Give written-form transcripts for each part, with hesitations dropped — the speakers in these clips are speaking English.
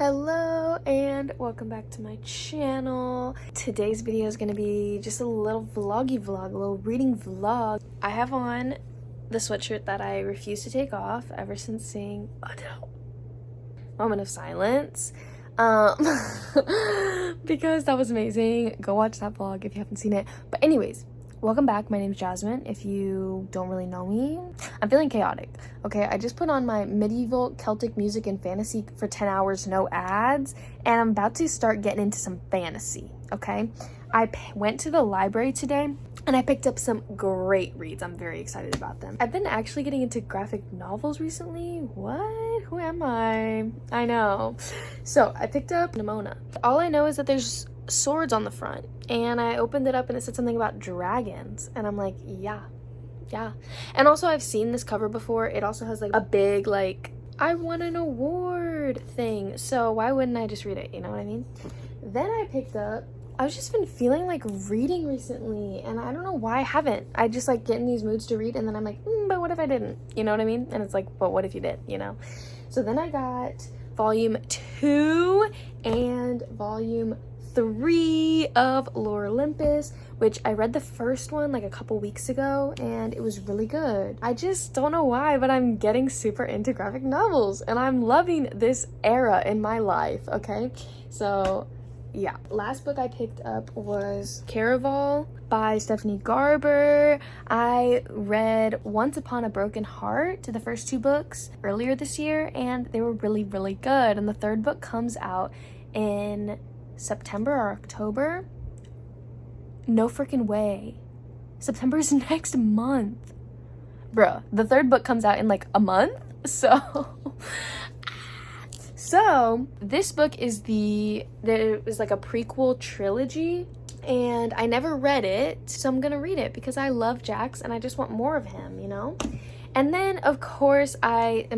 Hello and welcome back to my channel. Today's video is going to be just a little vloggy vlog, a little reading vlog. I have on the sweatshirt that I refuse to take off ever since seeing Adele. Moment of silence. Because that was amazing. Go watch that vlog if you haven't seen it. But anyways, welcome back. My name's Jasmine. If you don't really know me, I'm feeling chaotic. Okay, I just put on my medieval Celtic music and fantasy for 10 hours, no ads, and I'm about to start getting into some fantasy. Okay, I went to the library today and I picked up some great reads. I'm very excited about them. I've been actually getting into graphic novels recently. What? Who am I? I know. So I picked up Nimona. All I know is that there's swords on the front, and I opened it up and it said something about dragons, and I'm like, yeah. And also I've seen this cover before. It also has like a big like I won an award thing, so why wouldn't I just read it, you know what I mean? Then I've just been feeling like reading recently, and I don't know why I haven't. I just like get in these moods to read, and then I'm like, but what if I didn't, you know what I mean? And it's like, but what if you did, you know? So then I got volume 2 and volume 3 of Lore Olympus, which I read the first one like a couple weeks ago and it was really good. I just don't know why, but I'm getting super into graphic novels and I'm loving this era in my life, okay? So yeah, last book I picked up was Caraval by Stephanie Garber. I read Once Upon a Broken Heart, the first 2 books, earlier this year, and they were really, really good. And the third book comes out in September or October. No freaking way. September is next month. Bruh, the third book comes out in like a month. So this book is there was like a prequel trilogy, and I never read it, so I'm gonna read it because I love Jax and I just want more of him, you know? And then of course I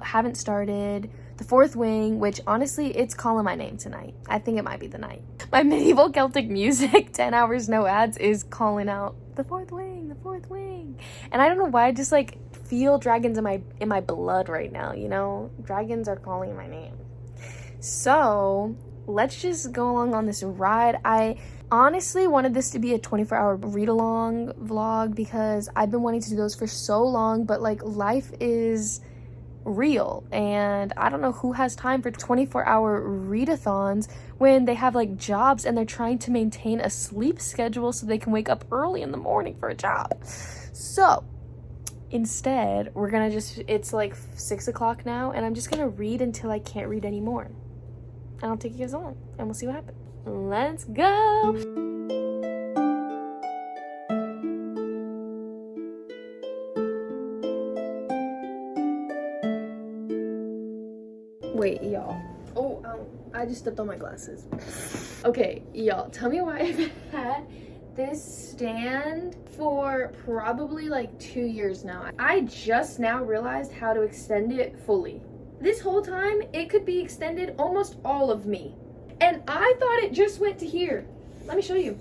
haven't started The Fourth Wing, which honestly, it's calling my name tonight. I think it might be the night. My medieval Celtic music, 10 hours, no ads, is calling out The Fourth Wing, The Fourth Wing. And I don't know why, I just like feel dragons in my blood right now, you know? Dragons are calling my name. So let's just go along on this ride. I honestly wanted this to be a 24-hour read-along vlog because I've been wanting to do those for so long, but like life is real and I don't know who has time for 24-hour readathons when they have like jobs and they're trying to maintain a sleep schedule so they can wake up early in the morning for a job. So instead we're gonna it's like 6 o'clock now and I'm just gonna read until I can't read anymore. I don't take you guys along and we'll see what happens. Let's go. Wait, y'all. I just stepped on my glasses. Okay, y'all, tell me why I've had this stand for probably like 2 years now. I just now realized how to extend it fully. This whole time, it could be extended almost all of me. And I thought it just went to here. Let me show you.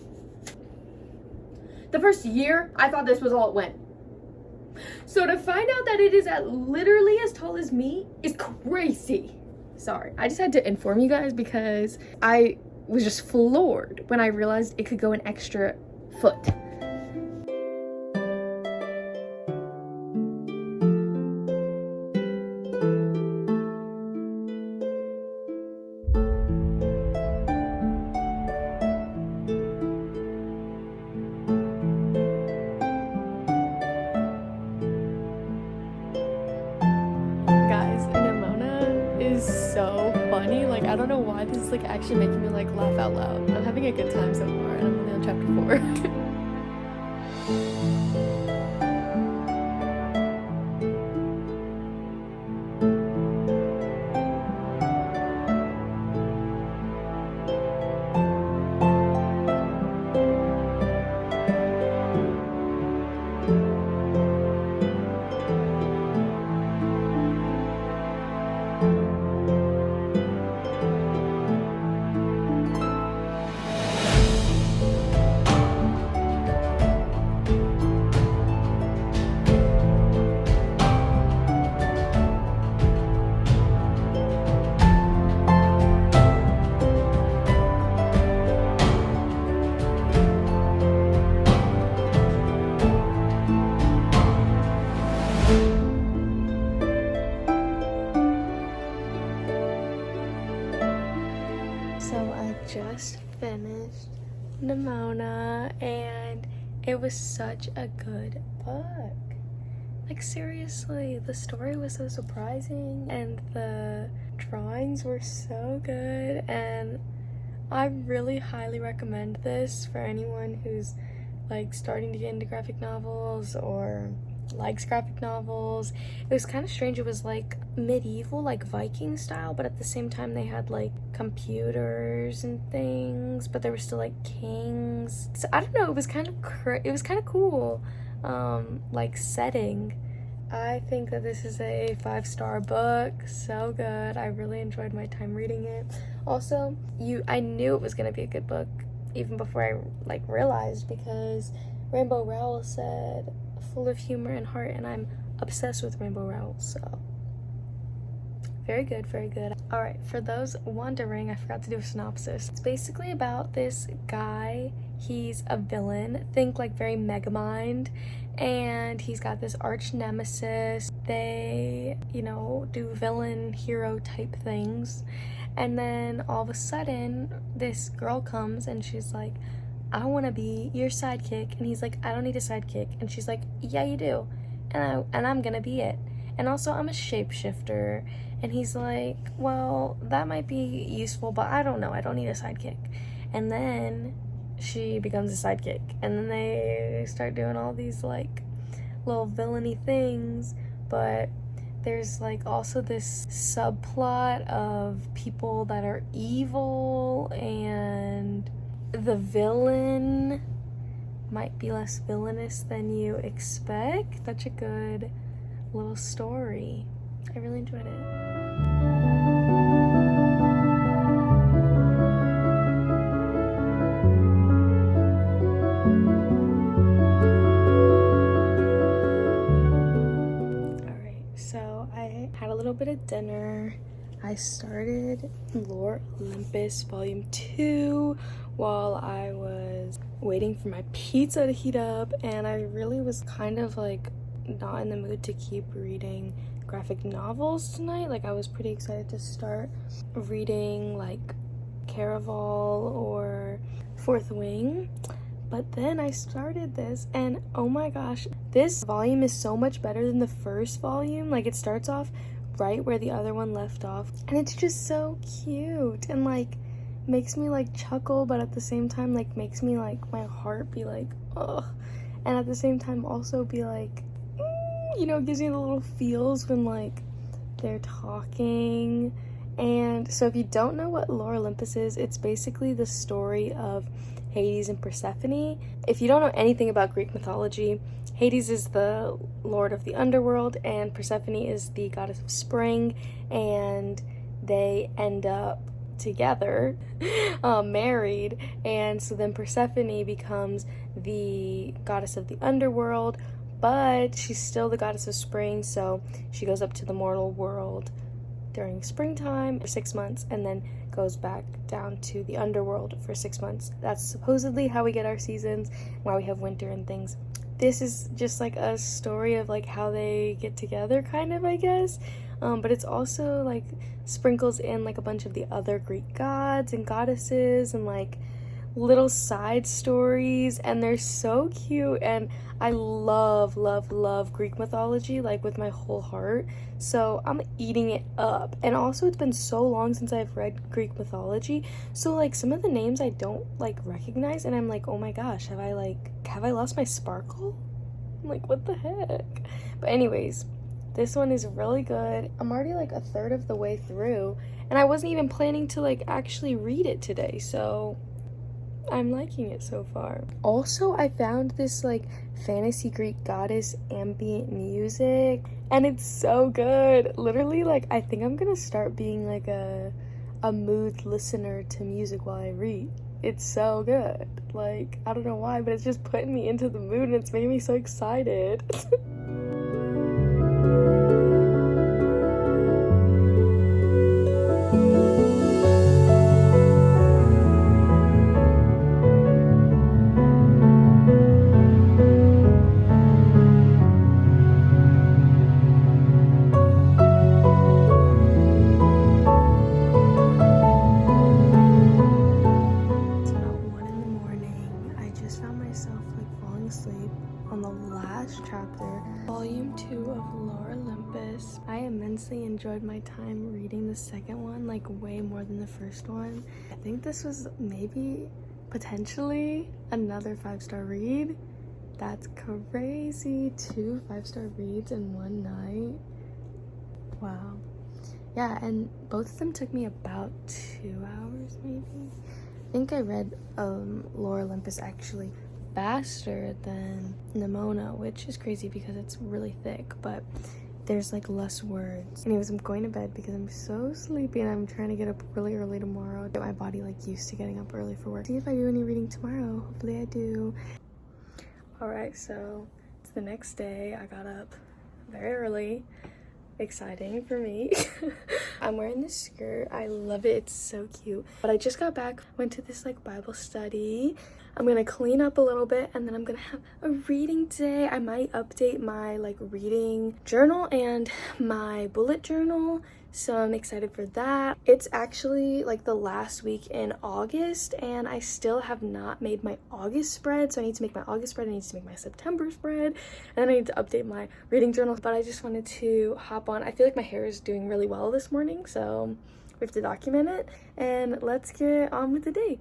The first year, I thought this was all it went. So to find out that it is at literally as tall as me is crazy. Sorry, I just had to inform you guys because I was just floored when I realized it could go an extra foot. So funny. Like, I don't know why this is like actually making me like laugh out loud. I'm having a good time so far and I'm only on chapter 4. just finished Nimona, and it was such a good book. Like, seriously, the story was so surprising, and the drawings were so good, and I really highly recommend this for anyone who's like starting to get into graphic novels or likes graphic novels. It was kind of strange. It was like medieval, like Viking style, but at the same time they had like computers and things, but there were still like kings. So I don't know, it was kind of cool like setting. I think that this is a 5-star book. So good. I really enjoyed my time reading it. Also, I knew it was gonna be a good book even before I like realized, because Rainbow Rowell said full of humor and heart, and I'm obsessed with Rainbow Rowell, so very good, very good. All right, for those wondering, I forgot to do a synopsis. It's basically about this guy. He's a villain, think like very Megamind, and he's got this arch nemesis. They, you know, do villain hero type things, and then all of a sudden this girl comes and she's like, I want to be your sidekick. And he's like, I don't need a sidekick. And she's like, yeah, you do. And I'm gonna be it. And also, I'm a shapeshifter. And he's like, well, that might be useful, but I don't know. I don't need a sidekick. And then she becomes a sidekick. And then they start doing all these like little villainy things. But there's like also this subplot of people that are evil, and the villain might be less villainous than you expect. Such a good little story. I really enjoyed it. Alright, so I had a little bit of dinner. I started Lore Olympus Volume 2 while I was waiting for my pizza to heat up, and I really was kind of like not in the mood to keep reading graphic novels tonight. Like, I was pretty excited to start reading like Caraval or Fourth Wing, but then I started this, and oh my gosh, this volume is so much better than the first volume. Like, it starts off right where the other one left off, and it's just so cute and like makes me like chuckle, but at the same time like makes me like my heart be like ugh, and at the same time also be like you know, it gives me the little feels when like they're talking. And so if you don't know what Lore Olympus is, it's basically the story of Hades and Persephone. If you don't know anything about Greek mythology, Hades is the lord of the underworld and Persephone is the goddess of spring, and they end up together, married, and so then Persephone becomes the goddess of the underworld, but she's still the goddess of spring, so she goes up to the mortal world during springtime for 6 months and then goes back down to the underworld for 6 months. That's supposedly how we get our seasons, why we have winter and things. This is just like a story of like how they get together, kind of, I guess, but it's also like sprinkles in like a bunch of the other Greek gods and goddesses and like little side stories, and they're so cute, and I love Greek mythology like with my whole heart, so I'm eating it up. And also, it's been so long since I've read Greek mythology, so like some of the names I don't like recognize, and I'm like, oh my gosh, have I lost my sparkle? I'm like, what the heck? But anyways, this one is really good. I'm already like a third of the way through, and I wasn't even planning to like actually read it today, so I'm liking it so far. Also, I found this like fantasy Greek goddess ambient music, and it's so good. Literally, like, I think I'm gonna start being like a mood listener to music while I read. It's so good. Like, I don't know why, but it's just putting me into the mood, and it's making me so excited. honestly enjoyed my time reading the second one like way more than the first one. I think this was maybe potentially another 5-star read. That's crazy. 2 5-star reads in one night. Wow. Yeah, and both of them took me about 2 hours maybe. I think I read Lore Olympus actually faster than Nimona, which is crazy because it's really thick, but there's like less words. Anyways, I'm going to bed because I'm so sleepy and I'm trying to get up really early tomorrow, get my body like used to getting up early for work. See if I do any reading tomorrow. Hopefully I do. All right, so it's the next day. I got up very early. Exciting for me. I'm wearing this skirt. I love it. It's so cute. But I just got back, went to this like Bible study. I'm gonna clean up a little bit and then I'm gonna have a reading day. I might update my like reading journal and my bullet journal, so I'm excited for that. It's actually like the last week in August and I still have not made my August spread, so I need to make my August spread, I need to make my September spread, and then I need to update my reading journal. But I just wanted to hop on. I feel like my hair is doing really well this morning, so we have to document it, and let's get on with the day.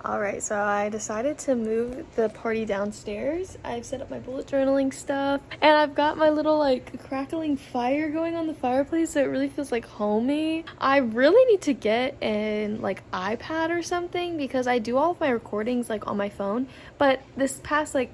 Alright, so I decided to move the party downstairs. I've set up my bullet journaling stuff, and I've got my little like crackling fire going on the fireplace, so it really feels like homey. I really need to get an like iPad or something because I do all of my recordings like on my phone, but this past like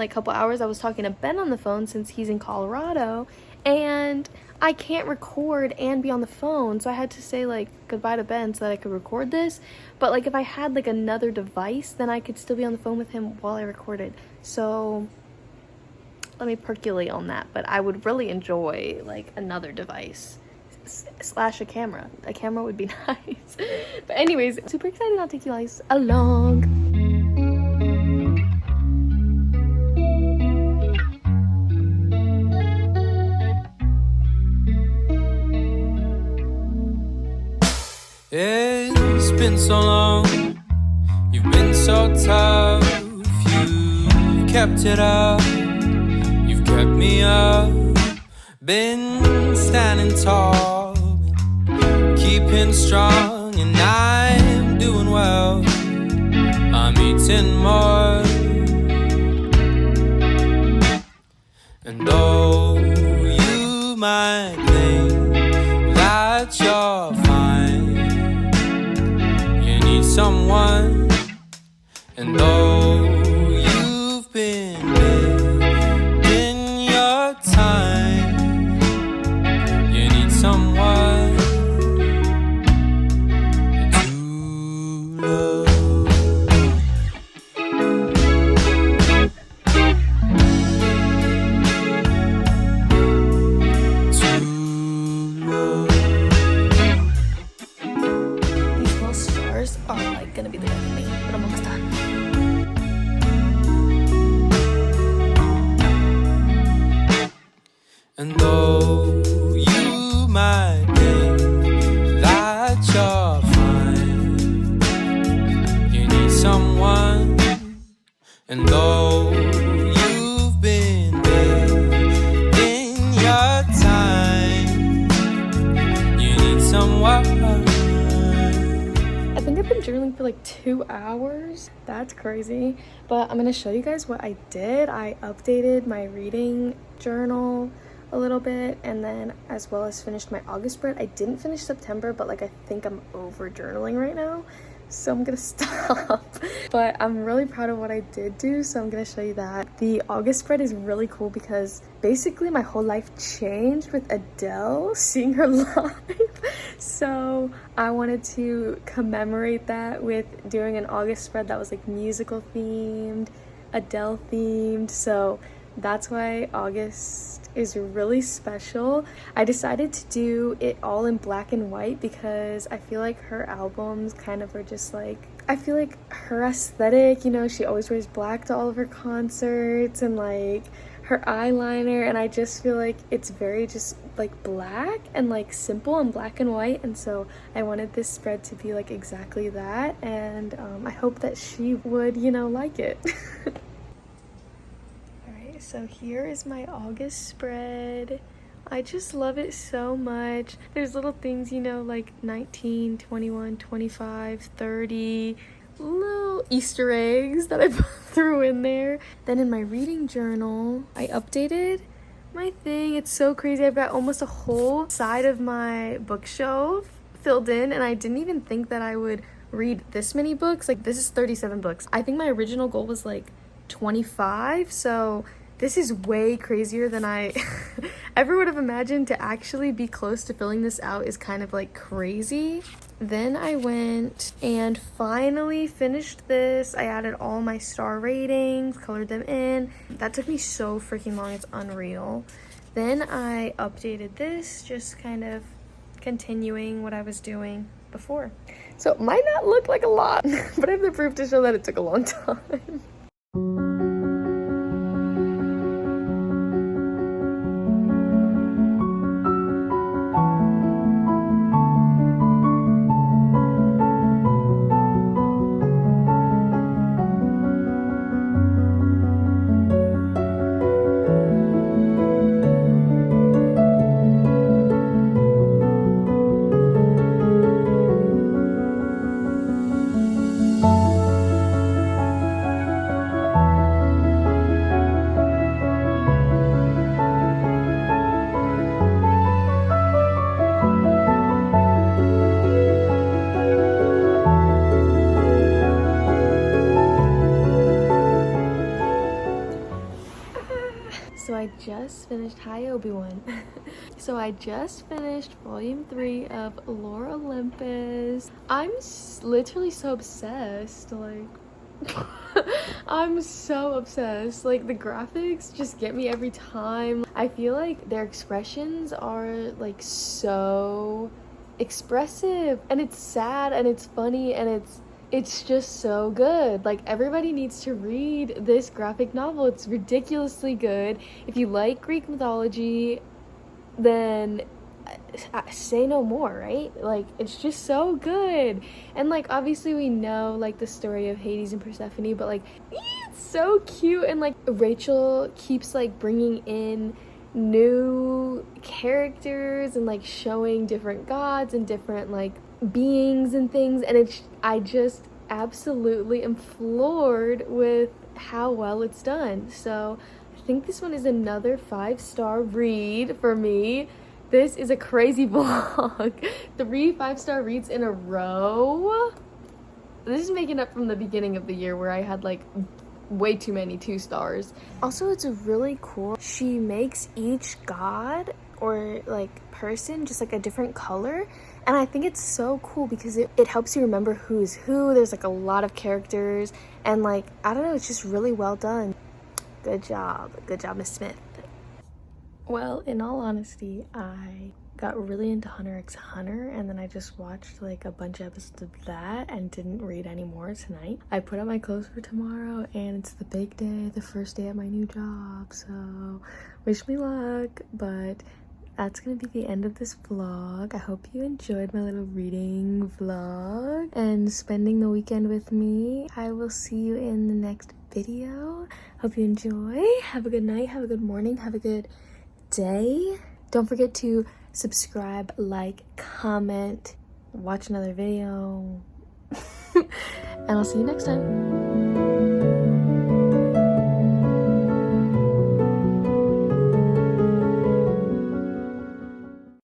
couple hours I was talking to Ben on the phone since he's in Colorado, and I can't record and be on the phone, so I had to say like goodbye to Ben so that I could record this. But like if I had like another device, then I could still be on the phone with him while I recorded. So let me percolate on that. But I would really enjoy like another device slash a camera. A camera would be nice. But anyways, super excited. I'll take you guys along. It's been so long, you've been so tough, you've kept it up, you've kept me up, been standing tall, keeping strong, and I'm doing well, I'm eating more, and though you might think that you're fine, someone, and though you've been in your time, you need someone to love. Are like gonna be the death of me, but I'm almost done. And though you might think that you're fine, you need someone. And though you've been in your time, you need someone. I think I've been journaling for like 2 hours. That's crazy. But I'm gonna show you guys what I did. I updated my reading journal a little bit, and then as well as finished my August spread. I didn't finish September, but like I think I'm over journaling right now, so I'm gonna stop. But I'm really proud of what I did do, so I'm gonna show you that. The August spread is really cool because basically my whole life changed with Adele, seeing her live. So I wanted to commemorate that with doing an August spread that was like musical themed, Adele themed. So that's why August is really special. I decided to do it all in black and white because I feel like her albums kind of are just like, I feel like her aesthetic, you know, she always wears black to all of her concerts, and like her eyeliner, and I just feel like it's very just like black and like simple and black and white, and so I wanted this spread to be like exactly that, and I hope that she would, you know, like it. So here is my August spread. I just love it so much. There's little things, you know, like 19, 21, 25, 30, little Easter eggs that I threw in there. Then in my reading journal, I updated my thing. It's so crazy. I've got almost a whole side of my bookshelf filled in, and I didn't even think that I would read this many books. Like, this is 37 books. I think my original goal was like 25, so this is way crazier than I ever would have imagined. To actually be close to filling this out is kind of like crazy. Then I went and finally finished this. I added all my star ratings, colored them in. That took me so freaking long, it's unreal. Then I updated this, just kind of continuing what I was doing before. So it might not look like a lot, but I have the proof to show that it took a long time. So I just finished, hi Obi-Wan. So I just finished volume 3 of Lore Olympus. I'm literally so obsessed, like, I'm so obsessed. Like, the graphics just get me every time. I feel like their expressions are like so expressive, and it's sad and it's funny and it's just so good. Like, everybody needs to read this graphic novel. It's ridiculously good. If you like Greek mythology, then say no more, right? Like, it's just so good. And like, obviously we know like the story of Hades and Persephone, but like, it's so cute. And like, Rachel keeps like bringing in new characters and like showing different gods and different like beings and things, and I just absolutely am floored with how well it's done. So I think this one is another 5-star read for me. This is a crazy vlog. 3 5-star reads in a row. This is making up from the beginning of the year where I had like way too many 2 stars. Also, it's really cool. She makes each god or like person just like a different color, and I think it's so cool because it helps you remember who's who. There's like a lot of characters, and like, I don't know, it's just really well done. Good job, Miss Smith. Well, in all honesty, I got really into Hunter x Hunter, and then I just watched like a bunch of episodes of that and didn't read anymore tonight. I put up my clothes for tomorrow, and it's the big day, the first day at my new job, so wish me luck. But that's gonna be the end of this vlog. I hope you enjoyed my little reading vlog and spending the weekend with me. I will see you in the next video. Hope you enjoy. Have a good night, have a good morning, have a good day. Don't forget to subscribe, like, comment, watch another video, and I'll see you next time.